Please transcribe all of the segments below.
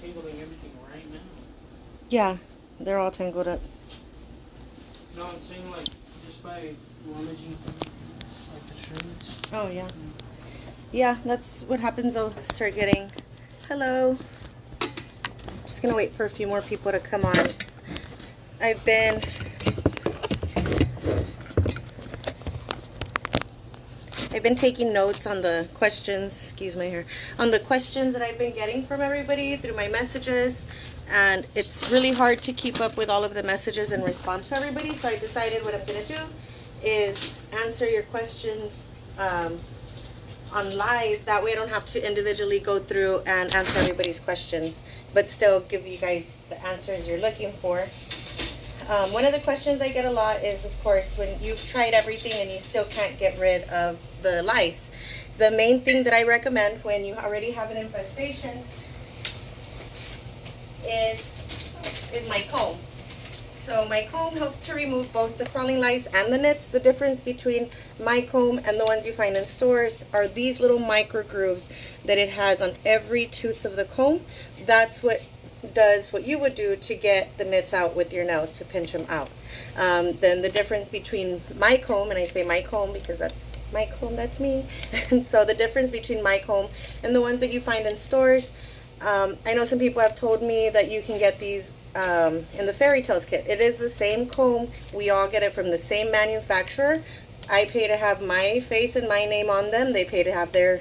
tangling everything right now. Yeah, they're all tangled up. No, I'm saying like just by rummaging through like the shirts. Oh, yeah. Yeah, that's what happens. I'll start getting... Hello. Just gonna wait for a few more people to come on. I've been taking notes on the questions, excuse my hair, on the questions that I've been getting from everybody through my messages, and it's really hard to keep up with all of the messages and respond to everybody, so I decided what I'm going to do is answer your questions on live. That way I don't have to individually go through and answer everybody's questions, but still give you guys the answers you're looking for. One of the questions I get a lot is, of course, when you've tried everything and you still can't get rid of the lice. The main thing that I recommend when you already have an infestation is my comb. So my comb helps to remove both the crawling lice and the nits. The difference between my comb and the ones you find in stores are these little micro grooves that it has on every tooth of the comb. That's what does what you would do to get the nits out with your nails, to pinch them out. Then the difference between my comb, and I say my comb because that's my comb, that's me. And so the difference between my comb and the ones that you find in stores, I know some people have told me that you can get these in the Fairy Tales kit. It is the same comb. We all get it from the same manufacturer. I pay to have my face and my name on them. They pay to have their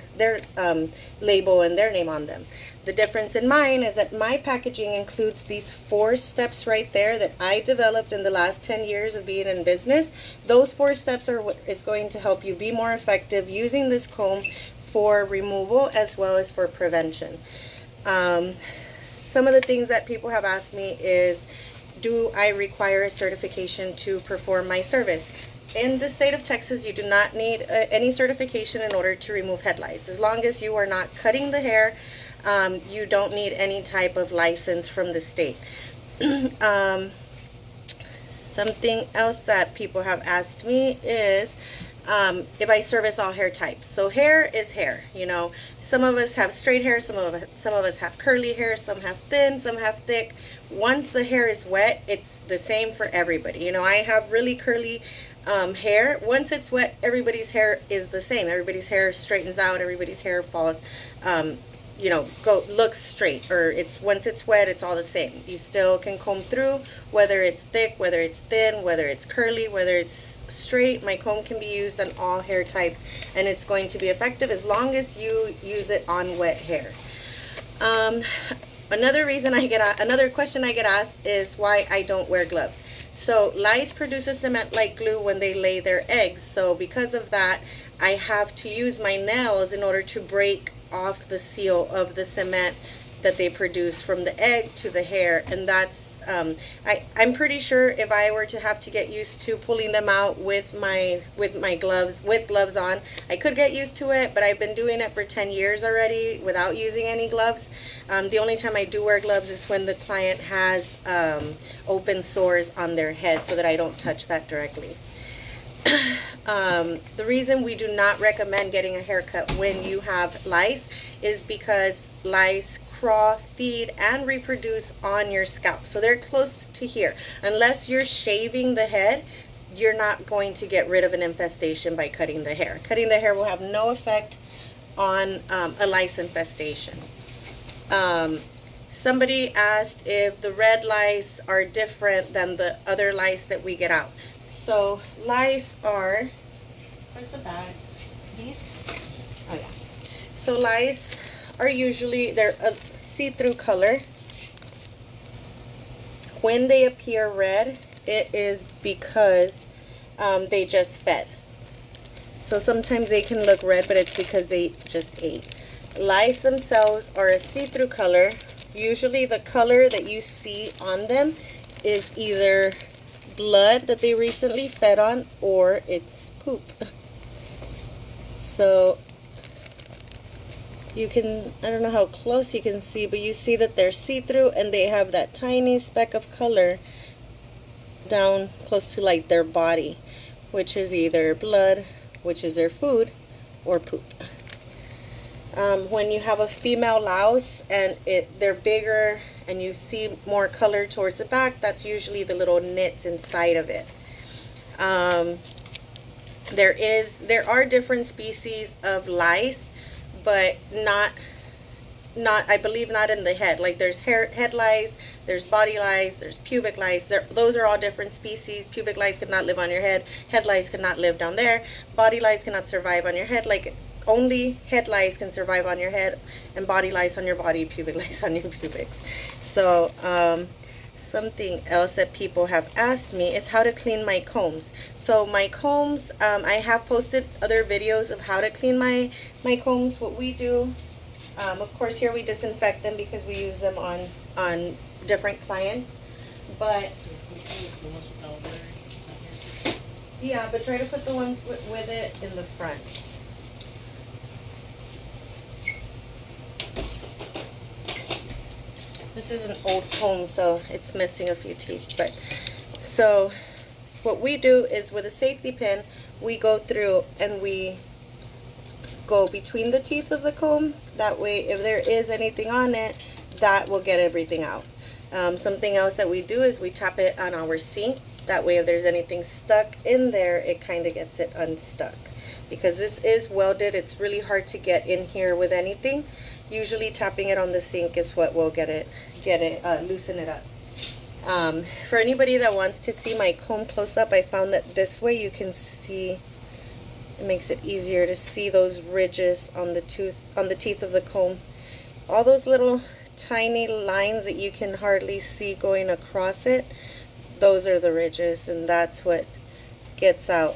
label and their name on them. The difference in mine is that my packaging includes these 4 steps right there that I developed in the last 10 years of being in business. Those 4 steps are what is going to help you be more effective using this comb for removal as well as for prevention. Some of the things that people have asked me is, do I require a certification to perform my service? In the state of Texas, you do not need any certification in order to remove head lice. As long as you are not cutting the hair, you don't need any type of license from the state. Something else that people have asked me is if I service all hair types. So hair is hair, you know. Some of us have straight hair, some of us have curly hair, some have thin, some have thick. Once the hair is wet, it's the same for everybody. You know, I have really curly hair. Once it's wet, everybody's hair is the same. Everybody's hair straightens out, everybody's hair falls, you know, looks straight, or once it's wet, it's all the same. You still can comb through, whether it's thick, whether it's thin, whether it's curly, whether it's straight. My comb can be used on all hair types, and it's going to be effective as long as you use it on wet hair. Another question I get asked is why I don't wear gloves. So lice produces cement like glue when they lay their eggs. So because of that, I have to use my nails in order to break off the seal of the cement that they produce from the egg to the hair. And that's I'm pretty sure if I were to have to get used to pulling them out with my gloves on, I could get used to it, but I've been doing it for 10 years already without using any gloves. The only time I do wear gloves is when the client has open sores on their head, so that I don't touch that directly. The reason we do not recommend getting a haircut when you have lice is because lice crawl, feed, and reproduce on your scalp. So they're close to here. Unless you're shaving the head, you're not going to get rid of an infestation by cutting the hair. Cutting the hair will have no effect on a lice infestation. Somebody asked if the red lice are different than the other lice that we get out. So lice are, where's the bag? These? Oh yeah. So lice are usually, they're a see-through color. When they appear red, it is because they just fed. So sometimes they can look red, but it's because they just ate. Lice themselves are a see-through color. Usually the color that you see on them is either blood that they recently fed on, or it's poop. So you can, I don't know how close you can see, but you see that they're see-through and they have that tiny speck of color down close to like their body, which is either blood, which is their food, or poop. When you have a female louse and they're bigger and you see more color towards the back, that's usually the little nits inside of it. There are different species of lice, but not I believe not in the head. Like there's head lice, there's body lice, there's pubic lice. Those are all different species. Pubic lice could not live on your head. Head lice could not live down there. Body lice cannot survive on your head. Like only head lice can survive on your head, and body lice on your body, pubic lice on your pubics. So something else that people have asked me is how to clean my combs. So my combs, I have posted other videos of how to clean my combs. What we do, of course here we disinfect them because we use them on different clients, but yeah, but try to put the ones with it in the front. This is an old comb, so it's missing a few teeth. But so what we do is with a safety pin, we go through and we go between the teeth of the comb. That way, if there is anything on it, that will get everything out. Something else that we do is we tap it on our sink. That way, if there's anything stuck in there, it kind of gets it unstuck. Because this is welded, it's really hard to get in here with anything. Usually tapping it on the sink is what will loosen it up. For anybody that wants to see my comb close up, I found that this way you can see, it makes it easier to see those ridges on the teeth of the comb. All those little tiny lines that you can hardly see going across it, those are the ridges, and that's what gets out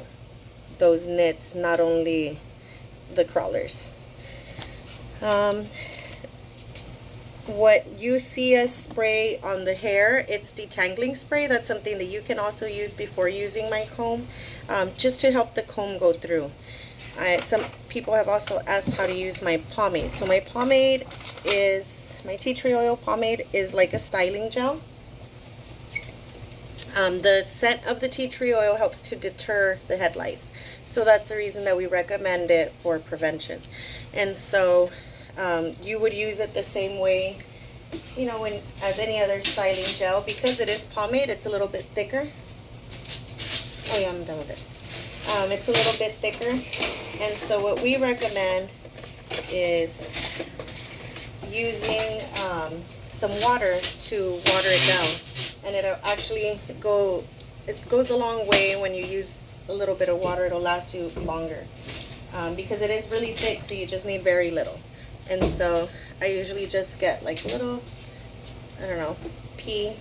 those nits, not only the crawlers. What you see us spray on the hair, it's detangling spray. That's something that you can also use before using my comb, just to help the comb go through. Some people have also asked how to use my pomade. So my pomade is, my tea tree oil pomade is like a styling gel. The scent of the tea tree oil helps to deter the head lice. So that's the reason that we recommend it for prevention. And so you would use it the same way, you know, as any other styling gel. Because it is pomade, it's a little bit thicker. Oh yeah, I'm done with it. It's a little bit thicker, and so what we recommend is using some water to water it down, and it'll actually it goes a long way. When you use a little bit of water, it'll last you longer, because it is really thick, so you just need very little. And so I usually just get like a little, I don't know, pea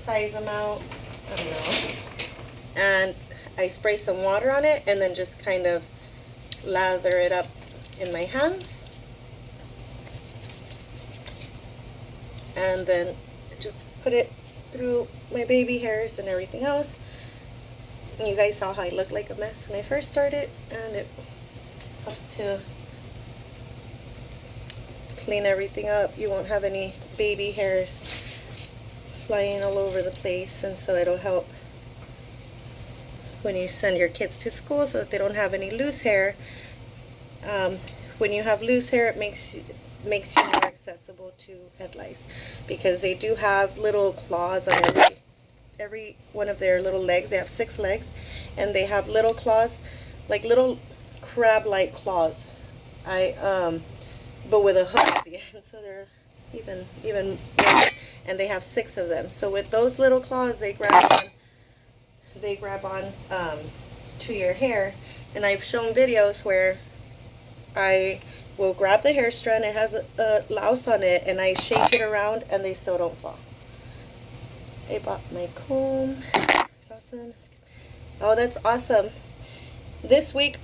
size amount, I don't know, and I spray some water on it and then just kind of lather it up in my hands, and then just put it through my baby hairs and everything else. And you guys saw how I looked like a mess when I first started, and it helps to clean everything up. You won't have any baby hairs flying all over the place, and so it'll help when you send your kids to school so that they don't have any loose hair. When you have loose hair, it makes you more accessible to head lice, because they do have little claws on every one of their little legs. They have 6 legs, and they have little claws, like little crab-like claws. But with a hook at the end, so they're even worse. And they have 6 of them. So with those little claws, they grab on to your hair. And I've shown videos where I will grab the hair strand, it has a louse on it, and I shake it around and they still don't fall. I bought my comb. It's awesome. Oh, that's awesome. This week,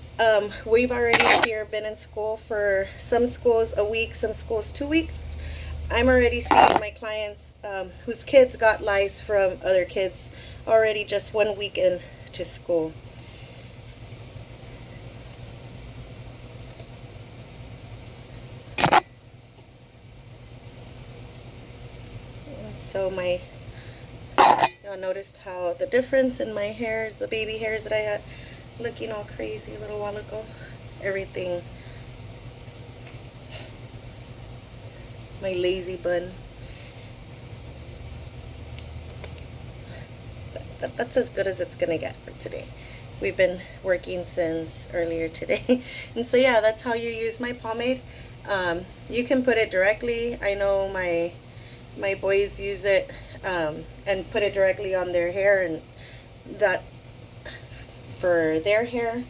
we've already here been in school for some schools a week, some schools 2 weeks. I'm already seeing my clients whose kids got lice from other kids already just 1 week into school. So y'all noticed how the difference in my hair, the baby hairs that I had looking all crazy a little while ago, everything my lazy bun. That's as good as it's gonna get for today. We've been working since earlier today. And so yeah, that's how you use my pomade. You can put it directly. I know my boys use it and put it directly on their hair, and that for their hair,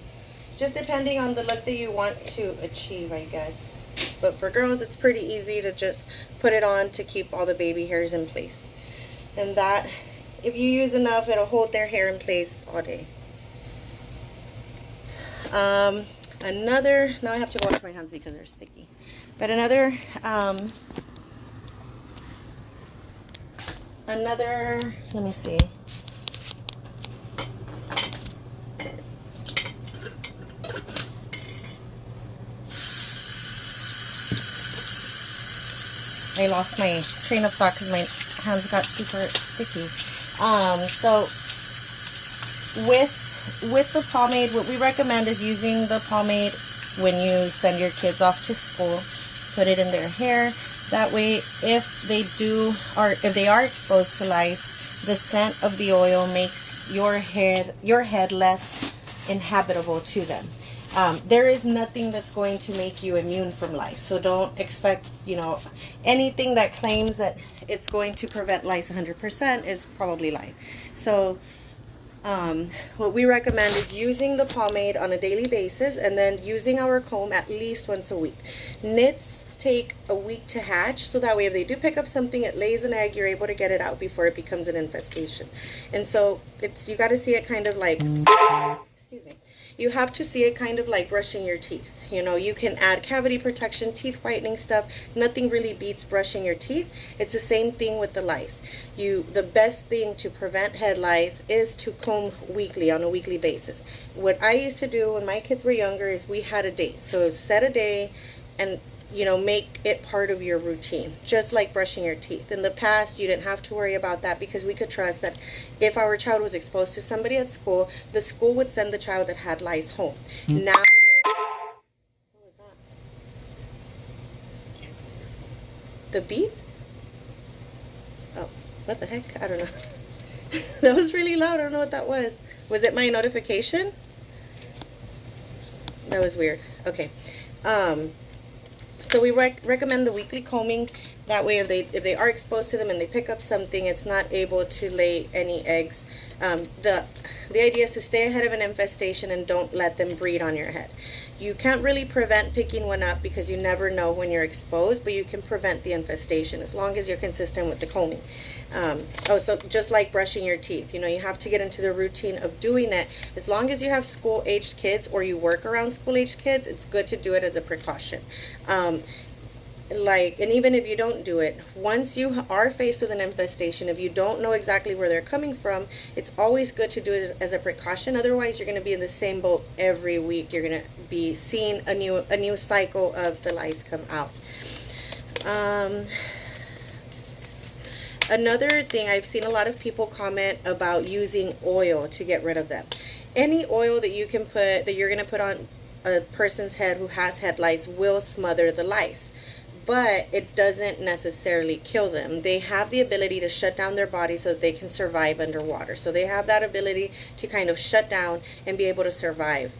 just depending on the look that you want to achieve, I guess. But for girls, it's pretty easy to just put it on to keep all the baby hairs in place. And that, if you use enough, it'll hold their hair in place all day. Another, now I have to wash my hands because they're sticky. But another, let me see. I lost my train of thought because my hands got super sticky. So with the pomade, what we recommend is using the pomade when you send your kids off to school. Put it in their hair. That way, if they are exposed to lice, the scent of the oil makes your head less inhabitable to them. There is nothing that's going to make you immune from lice, so don't expect, anything that claims that it's going to prevent lice 100% is probably lying. So what we recommend is using the pomade on a daily basis, and then using our comb at least once a week. Nits take a week to hatch, so that way if they do pick up something, it lays an egg, you're able to get it out before it becomes an infestation. And so you got to see it kind of like, excuse me, you have to see it kind of like brushing your teeth. You can add cavity protection, teeth whitening stuff. Nothing really beats brushing your teeth. It's the same thing with the lice. The best thing to prevent head lice is to comb weekly, on a weekly basis. What I used to do when my kids were younger is we had a date. So set a day and make it part of your routine, just like brushing your teeth. In the past, you didn't have to worry about that because we could trust that if our child was exposed to somebody at school, the school would send the child that had lice home. Now they don't. What was that? The beep? Oh, what the heck? I don't know. That was really loud. I don't know what that was. Was it my notification? That was weird. Okay. So we recommend the weekly combing. That way, if they are exposed to them and they pick up something, it's not able to lay any eggs. The idea is to stay ahead of an infestation and don't let them breed on your head. You can't really prevent picking one up because you never know when you're exposed, but you can prevent the infestation as long as you're consistent with the combing. So just like brushing your teeth, you have to get into the routine of doing it. As long as you have school-aged kids or you work around school-aged kids, it's good to do it as a precaution. And even if you don't do it, once you are faced with an infestation, if you don't know exactly where they're coming from, it's always good to do it as a precaution. Otherwise, you're going to be in the same boat every week. You're going to be seeing a new cycle of the lice come out. Another thing, I've seen a lot of people comment about using oil to get rid of them. Any oil that you're going to put on a person's head who has head lice will smother the lice. But it doesn't necessarily kill them. They have the ability to shut down their body so that they can survive underwater. So they have that ability to kind of shut down and be able to survive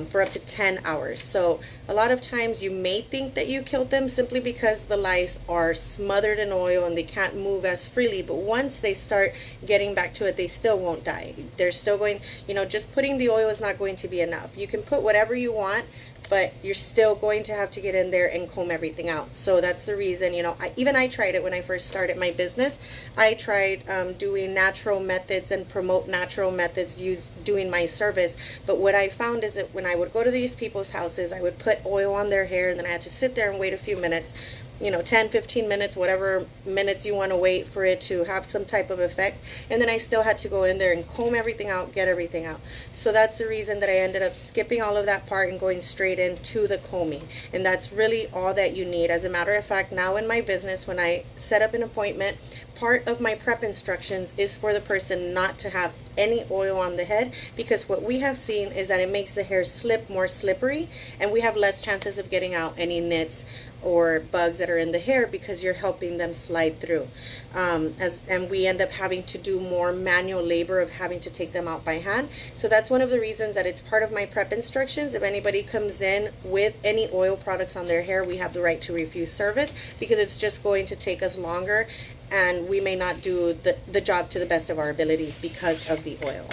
for up to 10 hours. So a lot of times you may think that you killed them simply because the lice are smothered in oil and they can't move as freely. But once they start getting back to it, they still won't die. They're still going, just putting the oil is not going to be enough. You can put whatever you want, but you're still going to have to get in there and comb everything out. So that's the reason, I tried it when I first started my business. I tried doing natural methods and promote natural methods doing my service. But what I found is that when I would go to these people's houses, I would put oil on their hair and then I had to sit there and wait a few minutes, 10, 15 minutes, whatever minutes you want to wait for it to have some type of effect. And then I still had to go in there and comb everything out, get everything out. So that's the reason that I ended up skipping all of that part and going straight into the combing. And that's really all that you need. As a matter of fact, now in my business, when I set up an appointment, part of my prep instructions is for the person not to have any oil on the head, because what we have seen is that it makes the hair slip more slippery, and we have less chances of getting out any nits or bugs that are in the hair because you're helping them slide through. And we end up having to do more manual labor of having to take them out by hand. So that's one of the reasons that it's part of my prep instructions. If anybody comes in with any oil products on their hair, we have the right to refuse service, because it's just going to take us longer and we may not do the job to the best of our abilities because of the oil.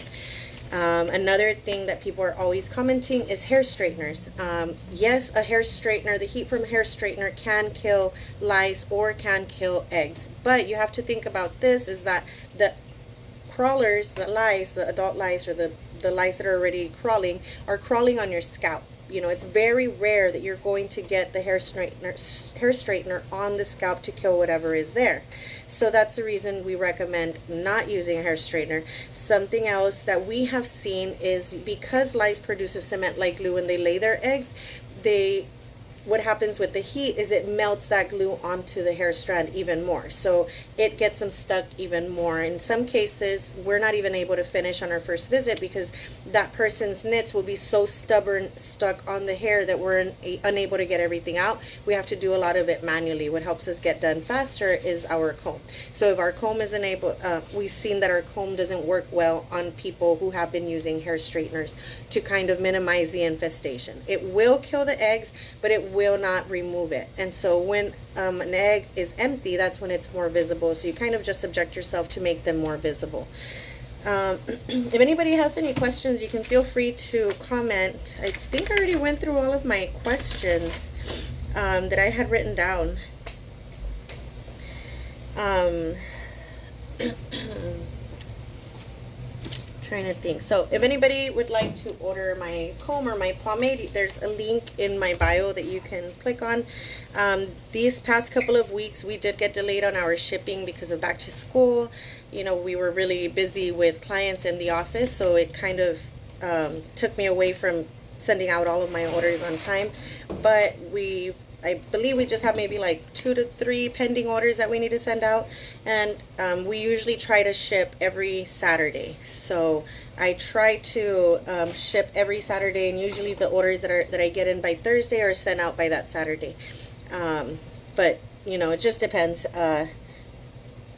Another thing that people are always commenting is hair straighteners. Yes, a hair straightener, the heat from a hair straightener can kill lice or can kill eggs. But you have to think about this, is that the crawlers, the lice, the adult lice, or the lice that are already crawling, are crawling on your scalp. You know, it's very rare that you're going to get the hair straightener on the scalp to kill whatever is there. So that's the reason we recommend not using a hair straightener. Something else that we have seen is, because lice produce a cement-like glue when they lay their eggs, what happens with the heat is it melts that glue onto the hair strand even more. So it gets them stuck even more. In some cases, we're not even able to finish on our first visit because that person's nits will be so stubborn, stuck on the hair, that we're unable to get everything out. We have to do a lot of it manually. What helps us get done faster is our comb. So if our comb isn't able, we've seen that our comb doesn't work well on people who have been using hair straighteners to kind of minimize the infestation. It will kill the eggs, but it will not remove it. And so when an egg is empty, that's when it's more visible. So you kind of just subject yourself to make them more visible. If anybody has any questions, you can feel free to comment. I think I already went through all of my questions that I had written down. Trying to think. So if anybody would like to order my comb or my pomade, there's a link in my bio that you can click on. These past couple of weeks we did get delayed on our shipping because of back to school. You know, we were really busy with clients in the office, so it kind of took me away from sending out all of my orders on time. But I believe we just have maybe like 2 to 3 pending orders that we need to send out, and we usually try to ship every Saturday. So I try to ship every Saturday, and usually the orders that I get in by Thursday are sent out by that Saturday. But you know, it just depends.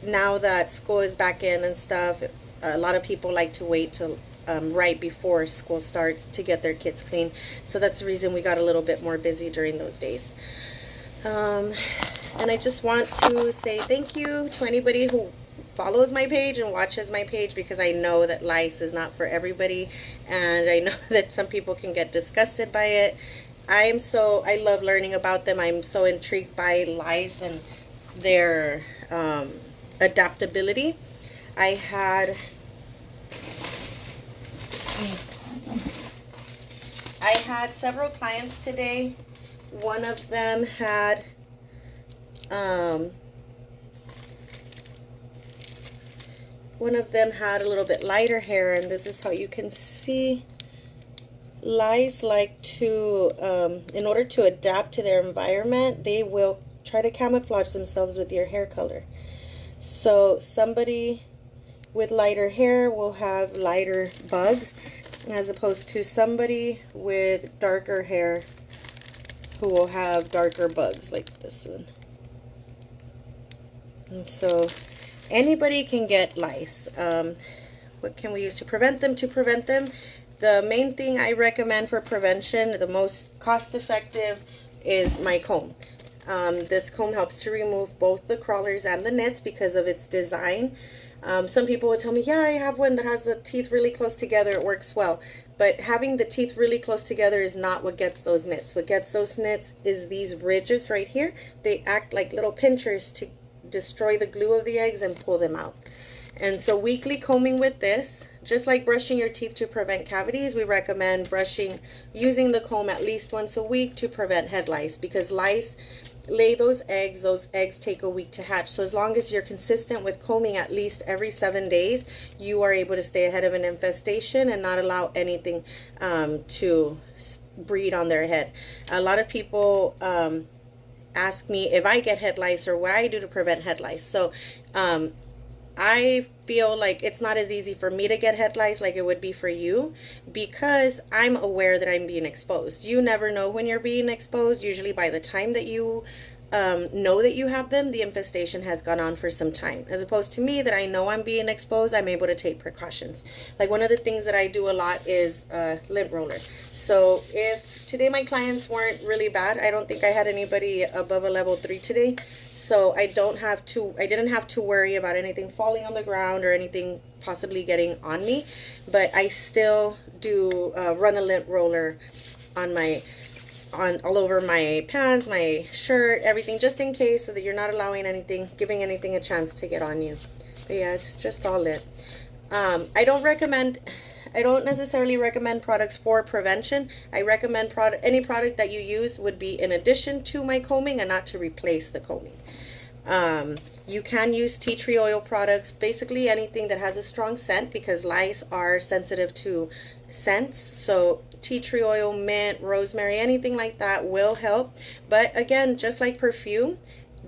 Now that school is back in and stuff, a lot of people like to wait till right before school starts to get their kids clean. So that's the reason we got a little bit more busy during those days. And I just want to say thank you to anybody who follows my page and watches my page, because I know that lice is not for everybody, and I know that some people can get disgusted by it. I love learning about them. I'm so intrigued by lice and their adaptability. I had several clients today. One of them had a little bit lighter hair, and this is how you can see lice like to, in order to adapt to their environment, they will try to camouflage themselves with your hair color. So somebody with lighter hair will have lighter bugs, as opposed to somebody with darker hair who will have darker bugs, like this one. And so anybody can get lice. What can we use to prevent them? The main thing I recommend for prevention, the most cost-effective, is my comb. This comb helps to remove both the crawlers and the nits because of its design. Some people would tell me, yeah, I have one that has the teeth really close together, it works well. But having the teeth really close together is not what gets those nits. What gets those nits is these ridges right here. They act like little pinchers to destroy the glue of the eggs and pull them out. And so weekly combing with this, just like brushing your teeth to prevent cavities, we recommend using the comb at least once a week to prevent head lice, because lice lay those eggs take a week to hatch. So as long as you're consistent with combing at least every 7 days, you are able to stay ahead of an infestation and not allow anything to breed on their head. A lot of people ask me if I get head lice or what I do to prevent head lice. So I feel like it's not as easy for me to get head lice like it would be for you, because I'm aware that I'm being exposed. You never know when you're being exposed. Usually by the time that you know that you have them, the infestation has gone on for some time. As opposed to me, that I know I'm being exposed, I'm able to take precautions. Like one of the things that I do a lot is lint roller. So if today my clients weren't really bad, I don't think I had anybody above a level 3 today. So I didn't have to worry about anything falling on the ground or anything possibly getting on me. But I still do run a lint roller on all over my pants, my shirt, everything, just in case, so that you're not allowing anything, giving anything a chance to get on you. But yeah, it's just all lit. I don't necessarily recommend products for prevention. I recommend any product that you use would be in addition to my combing and not to replace the combing. You can use tea tree oil products, basically anything that has a strong scent, because lice are sensitive to scents. So tea tree oil, mint, rosemary, anything like that will help. But again, just like perfume,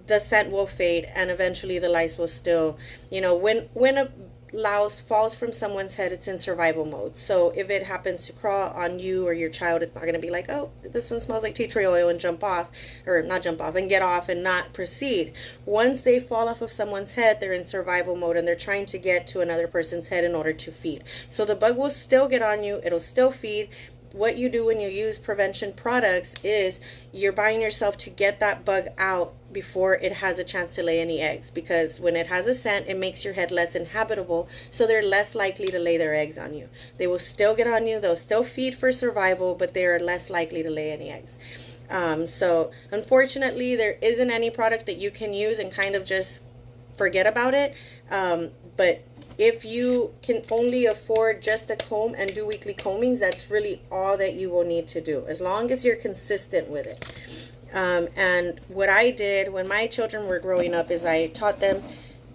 the scent will fade and eventually the lice will still, when a louse falls from someone's head, it's in survival mode. So if it happens to crawl on you or your child, it's not going to be like, oh, this one smells like tea tree oil, and jump off, or not jump off, and get off and not proceed. Once they fall off of someone's head, they're in survival mode and they're trying to get to another person's head in order to feed. So the bug will still get on you, it'll still feed. What you do when you use prevention products is you're buying yourself to get that bug out before it has a chance to lay any eggs, because when it has a scent, it makes your head less inhabitable, so they're less likely to lay their eggs on you. They will still get on you, they'll still feed for survival, but they are less likely to lay any eggs. So unfortunately, there isn't any product that you can use and kind of just forget about it. But if you can only afford just a comb and do weekly combings, that's really all that you will need to do, as long as you're consistent with it. And what I did when my children were growing up is I taught them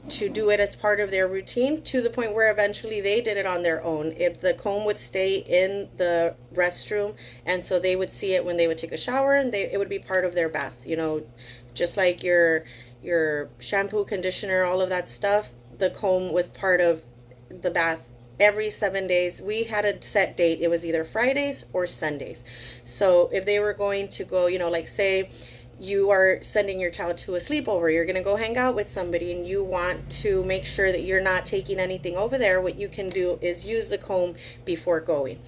to do it as part of their routine, to the point where eventually they did it on their own. If the comb would stay in the restroom, and so they would see it when they would take a shower, and it would be part of their bath, just like your shampoo, conditioner, all of that stuff. The comb was part of the bath every 7 days. We had a set date. It was either Fridays or Sundays. So if they were going to go, like say you are sending your child to a sleepover, you're going to go hang out with somebody, and you want to make sure that you're not taking anything over there, what you can do is use the comb before going.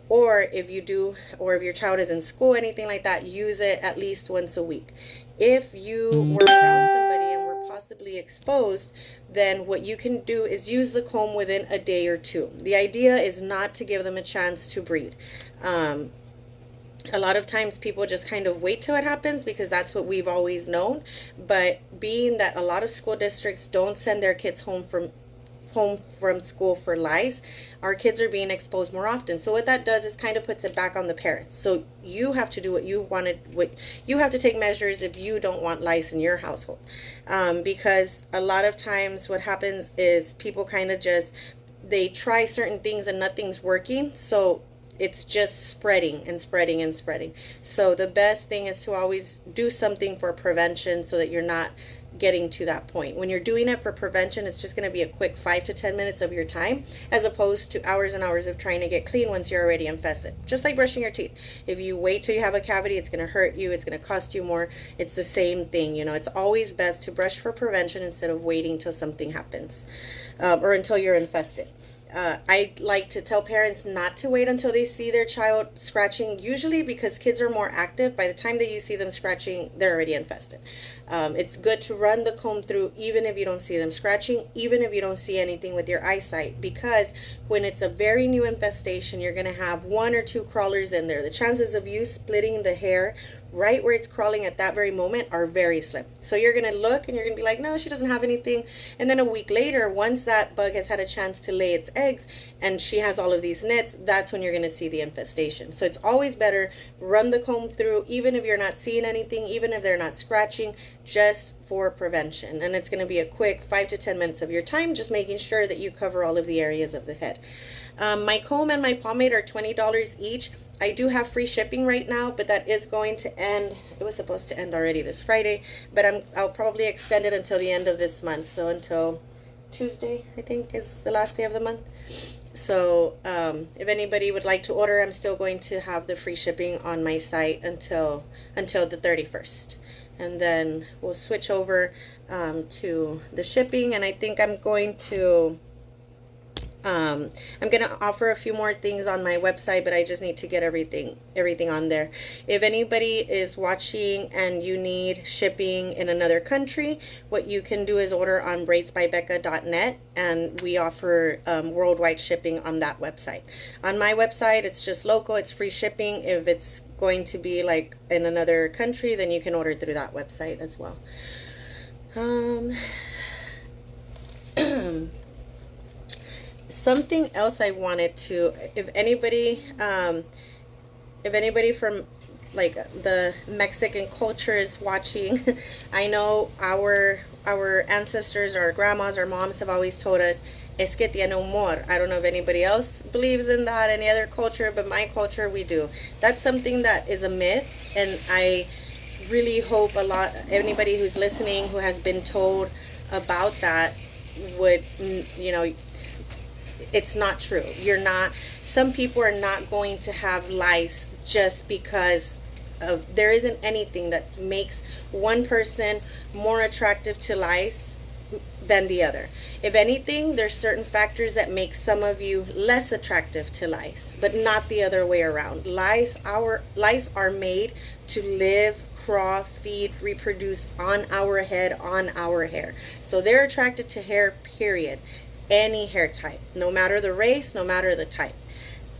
Or if your child is in school, anything like that, use it at least once a week. If you were around somebody and were possibly exposed, then what you can do is use the comb within a day or two. The idea is not to give them a chance to breed. A lot of times people just kind of wait till it happens, because that's what we've always known. But being that a lot of school districts don't send their kids home from school for lice, our kids are being exposed more often. So what that does is kind of puts it back on the parents. So you have to do what you have to take measures if you don't want lice in your household. Because a lot of times what happens is people kind of they try certain things and nothing's working. So it's just spreading and spreading and spreading. So the best thing is to always do something for prevention, so that you're not getting to that point. When you're doing it for prevention, it's just going to be a quick 5 to 10 minutes of your time, as opposed to hours and hours of trying to get clean once you're already infested. Just like brushing your teeth. If you wait till you have a cavity, it's going to hurt you, it's going to cost you more. It's the same thing. It's always best to brush for prevention instead of waiting till something happens, or until you're infested. I like to tell parents not to wait until they see their child scratching, usually because kids are more active. By the time that you see them scratching, they're already infested. It's good to run the comb through even if you don't see them scratching, even if you don't see anything with your eyesight, because when it's a very new infestation, you're going to have 1 or 2 crawlers in there. The chances of you splitting the hair right where it's crawling at that very moment are very slim. So you're going to look and you're going to be like, no, she doesn't have anything. And then a week later, once that bug has had a chance to lay its eggs and she has all of these nits, that's when you're going to see the infestation. So it's always better, run the comb through, even if you're not seeing anything, even if they're not scratching, just for prevention. And it's going to be a quick 5 to 10 minutes of your time, just making sure that you cover all of the areas of the head. My comb and my pomade are $20 each. I do have free shipping right now, but that is going to end. It was supposed to end already this Friday, but I'll probably extend it until the end of this month, so until Tuesday, I think, is the last day of the month. So if anybody would like to order, I'm still going to have the free shipping on my site until the 31st. And then we'll switch over to the shipping. And I think I'm going to offer a few more things on my website, but I just need to get everything on there. If anybody is watching and you need shipping in another country, what you can do is order on braidsbybecca.net, and we offer worldwide shipping on that website. On my website, it's just local, it's free shipping. If it's going to be like in another country, then you can order through that website as well. Something else I wanted to, if anybody from like the Mexican culture is watching, I know our ancestors, our grandmas, our moms have always told us, es que tiene humor. I don't know if anybody else believes in that, any other culture, but my culture, we do. That's something that is a myth, and I really hope anybody who's listening who has been told about that would, it's not true. Some people are not going to have lice just because there isn't anything that makes one person more attractive to lice than the other. If anything, there's certain factors that make some of you less attractive to lice, but not the other way around. Lice are made to live, crawl, feed, reproduce on our head, on our hair. So they're attracted to hair, period. Any hair type, no matter the race, no matter the type.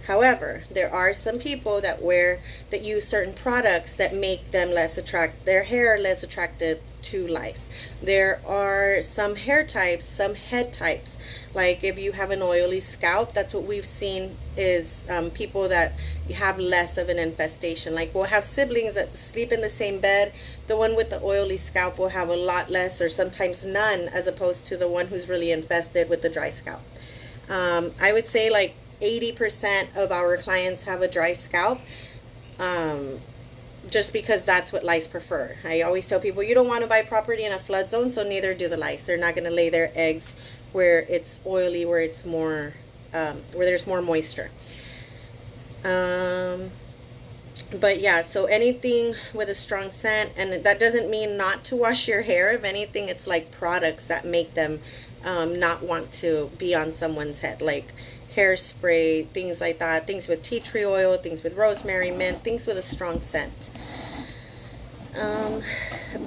However, there are some people that use certain products that make them their hair less attractive to lice. There are some hair types, some head types, like if you have an oily scalp, that's what we've seen is people that have less of an infestation. Like we'll have siblings that sleep in the same bed. The one with the oily scalp will have a lot less or sometimes none, as opposed to the one who's really infested with the dry scalp. I would say like 80% of our clients have a dry scalp, just because that's what lice prefer. I always tell people you don't want to buy property in a flood zone, so neither do the lice. They're not going to lay their eggs where it's oily, where it's more, where there's more moisture. But yeah, so anything with a strong scent, and that doesn't mean not to wash your hair. If anything, it's like products that make them not want to be on someone's head, like hairspray, things like that, things with tea tree oil, things with rosemary, mint, things with a strong scent.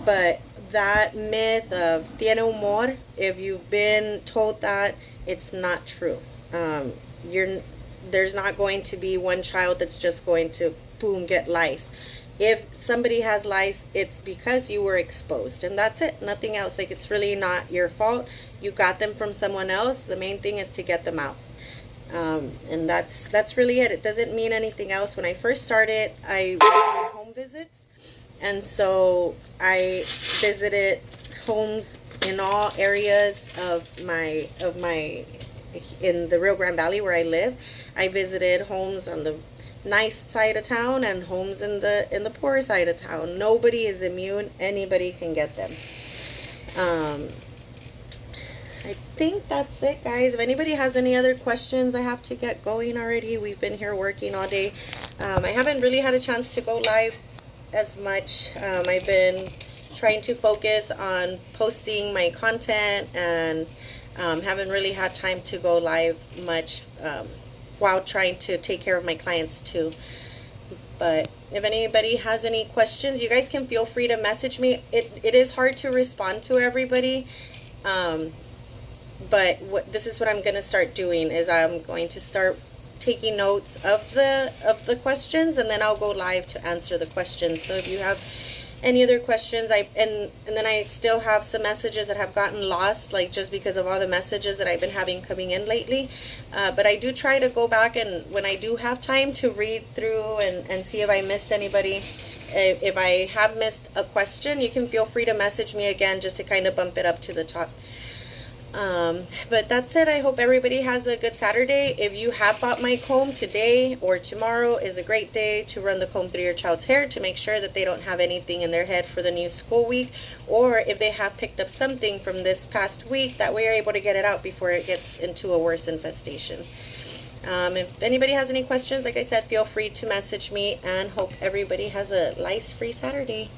But that myth of tiene humor, if you've been told that, it's not true. There's not going to be one child that's just going to boom get lice. If somebody has lice, it's because you were exposed, and that's it, nothing else. Like, it's really not your fault. You got them from someone else. The main thing is to get them out. And that's really it. It doesn't mean anything else. When I first started, I would do home visits, and so I visited homes in all areas of my in the Rio Grande Valley where I live. I visited homes on the nice side of town and homes in the poor side of town. Nobody is immune. Anybody can get them. I think that's it, guys. If anybody has any other questions, I have to get going already. We've been here working all day. I haven't really had a chance to go live as much. I've been trying to focus on posting my content, and haven't really had time to go live much while trying to take care of my clients too. But if anybody has any questions, you guys can feel free to message me. It is hard to respond to everybody. But this is what I'm going to start doing, is I'm going to start taking notes of the questions, and then I'll go live to answer the questions. So if you have any other questions, and then I still have some messages that have gotten lost, like just because of all the messages that I've been having coming in lately. But I do try to go back, and when I do have time, to read through and see if I missed anybody. If I have missed a question, you can feel free to message me again, just to kind of bump it up to the top. But that's it. I hope everybody has a good Saturday. If you have bought my comb, today or tomorrow is a great day to run the comb through your child's hair to make sure that they don't have anything in their head for the new school week, or if they have picked up something from this past week, that way you're able to get it out before it gets into a worse infestation. If anybody has any questions, like I said, feel free to message me, and hope everybody has a lice-free Saturday.